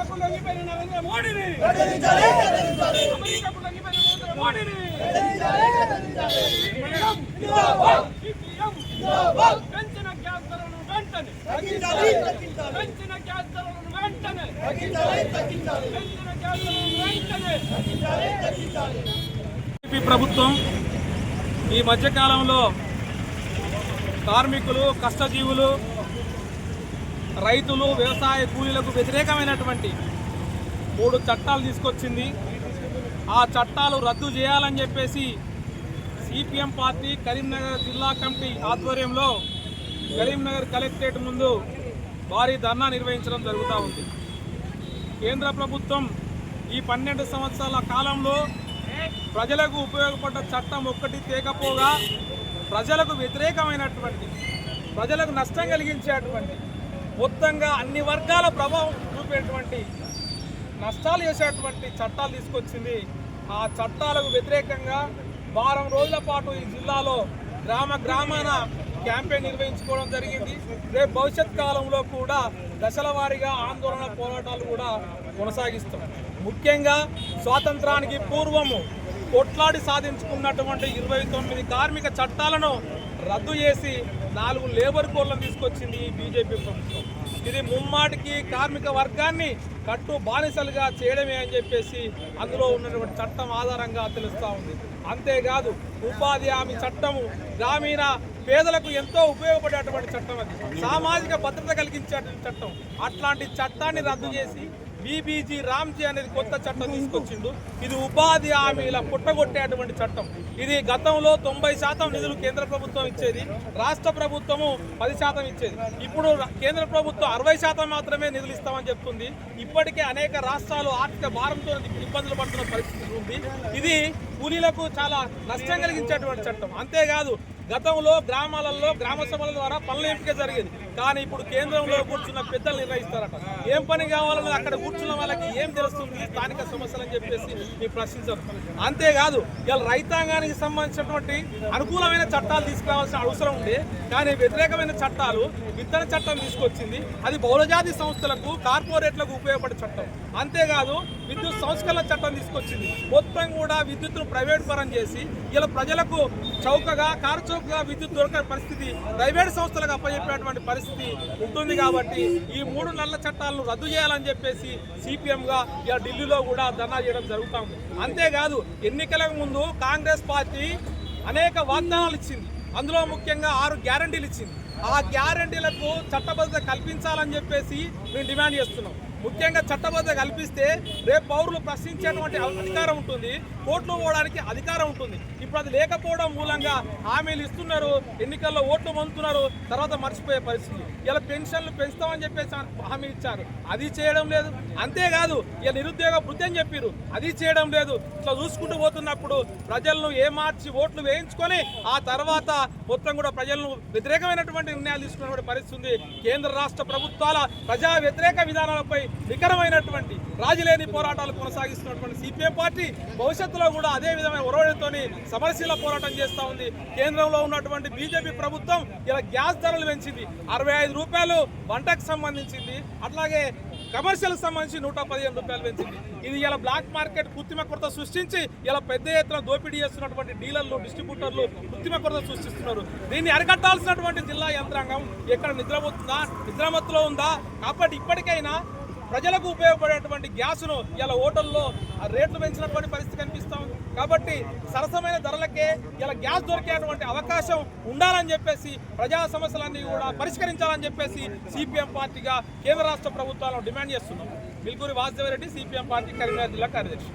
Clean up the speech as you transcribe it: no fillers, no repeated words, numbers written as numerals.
అమెరికాకు లొంగిపోయిన నరేంద్ర మోడీని పెంచిన గ్యాస్ ధరలను వెంటనే పెంచిన గ్యాస్ ధరలను వెంటనే ప్రభుత్వం ఈ మధ్యకాలంలో కార్మికులు, కష్టజీవులు, రైతులు, వ్యవసాయ కూలీలకు వ్యతిరేకమైనటువంటి 3 చట్టాలు తీసుకొచ్చింది. ఆ చట్టాలు రద్దు చేయాలని చెప్పేసి సిపిఎం పార్టీ కరీంనగర్ జిల్లా కమిటీ ఆధ్వర్యంలో కరీంనగర్ కలెక్టరేట్ ముందు భారీ ధర్నా నిర్వహించడం జరుగుతూ ఉంది. కేంద్ర ప్రభుత్వం ఈ 12 సంవత్సరాల కాలంలో ప్రజలకు ఉపయోగపడ్డ చట్టం ఒక్కటి తేకపోగా ప్రజలకు వ్యతిరేకమైనటువంటి, ప్రజలకు నష్టం కలిగించేటువంటి, మొత్తంగా అన్ని వర్గాల ప్రభావం చూపేటువంటి, నష్టాలు చేసేటువంటి చట్టాలు తీసుకొచ్చింది. ఆ చట్టాలకు వ్యతిరేకంగా వారం రోజుల పాటు ఈ జిల్లాలో గ్రామాన క్యాంపెయిన్ నిర్వహించుకోవడం జరిగింది. రేపు భవిష్యత్ కాలంలో కూడా దశల వారీగా ఆందోళన పోరాటాలు కూడా కొనసాగిస్తాం. ముఖ్యంగా స్వాతంత్రానికి పూర్వము కొట్లాడి సాధించుకున్నటువంటి 29 కార్మిక చట్టాలను రద్దు చేసి 4 లేబర్ కోడ్లను తీసుకొచ్చింది ఈ బీజేపీ ప్రభుత్వం. ఇది ముమ్మాటికి కార్మిక వర్గాన్ని కట్టు బానిసలుగా చేయడమే అని చెప్పేసి అందులో ఉన్నటువంటి చట్టం ఆధారంగా తెలుస్తూ ఉంది. అంతేకాదు ఉపాధి హామీ చట్టము గ్రామీణ పేదలకు ఎంతో ఉపయోగపడేటువంటి చట్టం, అది సామాజిక భద్రత కలిగించేటువంటి చట్టం. అట్లాంటి చట్టాన్ని రద్దు చేసి బీబీజీ రామ్జీ అనేది కొత్త చట్టం తీసుకొచ్చిండు. ఇది ఉపాధి హామీల పుట్టగొట్టేటువంటి చట్టం. ఇది గతంలో 90% నిధులు కేంద్ర ప్రభుత్వం ఇచ్చేది, రాష్ట్ర ప్రభుత్వము 10% ఇచ్చేది. ఇప్పుడు కేంద్ర ప్రభుత్వం 60% మాత్రమే నిధులు ఇస్తామని చెప్తుంది. ఇప్పటికే అనేక రాష్ట్రాలు ఆర్థిక భారంతో ఇబ్బందులు పడుతున్న పరిస్థితి ఉంది. ఇది కూలీలకు చాలా నష్టం కలిగించేటువంటి చట్టం. అంతేకాదు గతంలో గ్రామాలలో గ్రామ సభల ద్వారా పనుల ఎంపిక జరిగేది. కానీ ఇప్పుడు కేంద్రంలో కూర్చున్న పెద్దలు నిర్ణయిస్తారట. ఏం పని కావాలన్నది అక్కడ కూర్చున్న వాళ్ళకి ఏం తెలుస్తుంది స్థానిక సమస్యలు అని చెప్పేసి మీరు ప్రశ్నించరు. అంతేకాదు ఇలా రైతాంగానికి సంబంధించినటువంటి అనుకూలమైన చట్టాలు తీసుకురావాల్సిన అవసరం ఉంది. కానీ వ్యతిరేకమైన చట్టాలు, విత్తన చట్టం తీసుకొచ్చింది. అది బహుళజాతి సంస్థలకు, కార్పొరేట్లకు ఉపయోగపడే చట్టం. అంతేకాదు విద్యుత్ సంస్కరణ చట్టం తీసుకొచ్చింది. మొత్తం కూడా విద్యుత్తును ప్రైవేట్ పరం చేసి ఇలా ప్రజలకు చౌకగా, కారుచౌకగా విద్యుత్ దొరకని పరిస్థితి ప్రైవేట్ సంస్థలకు అప్పచెప్పేటువంటి పరిస్థితి ఉంటుంది. కాబట్టి ఈ 3 నల్ల చట్టాలను రద్దు చేయాలని చెప్పేసి సిపిఎంగా ఇలా ఢిల్లీలో కూడా ధర్నా చేయడం జరుగుతాం. అంతేకాదు ఎన్నికలకు ముందు కాంగ్రెస్ పార్టీ అనేక వాగ్దానాలు ఇచ్చింది. అందులో ముఖ్యంగా 6 గ్యారంటీలు ఇచ్చింది. ఆ గ్యారంటీలకు చట్టబద్ధత కల్పించాలని చెప్పేసి మేము డిమాండ్ చేస్తున్నాం. ముఖ్యంగా చట్టబద్ధత కల్పిస్తే రేపు పౌరులు ప్రశ్నించేటువంటి అధికారం ఉంటుంది, కోర్టులు పోవడానికి అధికారం ఉంటుంది. ఇప్పుడు అది లేకపోవడం మూలంగా హామీలు ఇస్తున్నారు, ఎన్నికల్లో ఓట్లు పొందుతున్నారు, తర్వాత మర్చిపోయే పరిస్థితి. ఇలా పెన్షన్లు పెంచుతామని చెప్పేసి హామీ ఇచ్చారు, అది చేయడం లేదు. అంతేకాదు ఇలా నిరుద్యోగ వృద్ధి అని చెప్పారు, అది చేయడం లేదు. ఇట్లా చూసుకుంటూ పోతున్నప్పుడు ప్రజలను ఏమార్చి ఓట్లు వేయించుకొని ఆ తర్వాత మొత్తం కూడా ప్రజలను వ్యతిరేకమైనటువంటి నిర్ణయాలు తీసుకున్నటువంటి పరిస్థితి ఉంది. కేంద్ర రాష్ట్ర ప్రభుత్వాల ప్రజా వ్యతిరేక విధానాలపై నికరమైనటువంటి రాజీలేని పోరాటాలు కొనసాగిస్తున్నటువంటి సిపిఎం పార్టీ భవిష్యత్తులో కూడా అదే విధమైన ఒరవడితోని సమరశీల పోరాటం చేస్తూ ఉంది. కేంద్రంలో ఉన్నటువంటి బీజేపీ ప్రభుత్వం ఇలా గ్యాస్ ధరలు పెంచింది, 65 రూపాయలు వంటకు సంబంధించింది, అట్లాగే కమర్షియల్ సంబంధించి 115 రూపాయలు పెంచింది. ఇది ఇలా బ్లాక్ మార్కెట్ కృత్రిమ కొరత సృష్టించి ఇలా పెద్ద ఎత్తున దోపిడీ చేస్తున్నటువంటి డీలర్లు, డిస్ట్రిబ్యూటర్లు కృత్రిమ కొరత సృష్టిస్తున్నారు. దీన్ని అరికట్టాల్సినటువంటి జిల్లా యంత్రాంగం ఎక్కడ నిద్రమత్తులో ఉందా? కాబట్టి ఇప్పటికైనా ప్రజలకు ఉపయోగపడేటువంటి గ్యాస్ను ఇలా హోటల్లో రేట్లు పెంచినటువంటి పరిస్థితి కనిపిస్తూ ఉంది. కాబట్టి సరసమైన ధరలకే ఇలా గ్యాస్ దొరికేటువంటి అవకాశం ఉండాలని చెప్పేసి, ప్రజా సమస్యలన్నీ కూడా పరిష్కరించాలని చెప్పేసి సిపిఎం పార్టీగా కేంద్ర రాష్ట్ర ప్రభుత్వాలను డిమాండ్ చేస్తున్నాం. మిల్కూరి వాసుదేవరెడ్డి, సిపిఎం పార్టీ కరీంనగర్ జిల్లా కార్యదర్శి.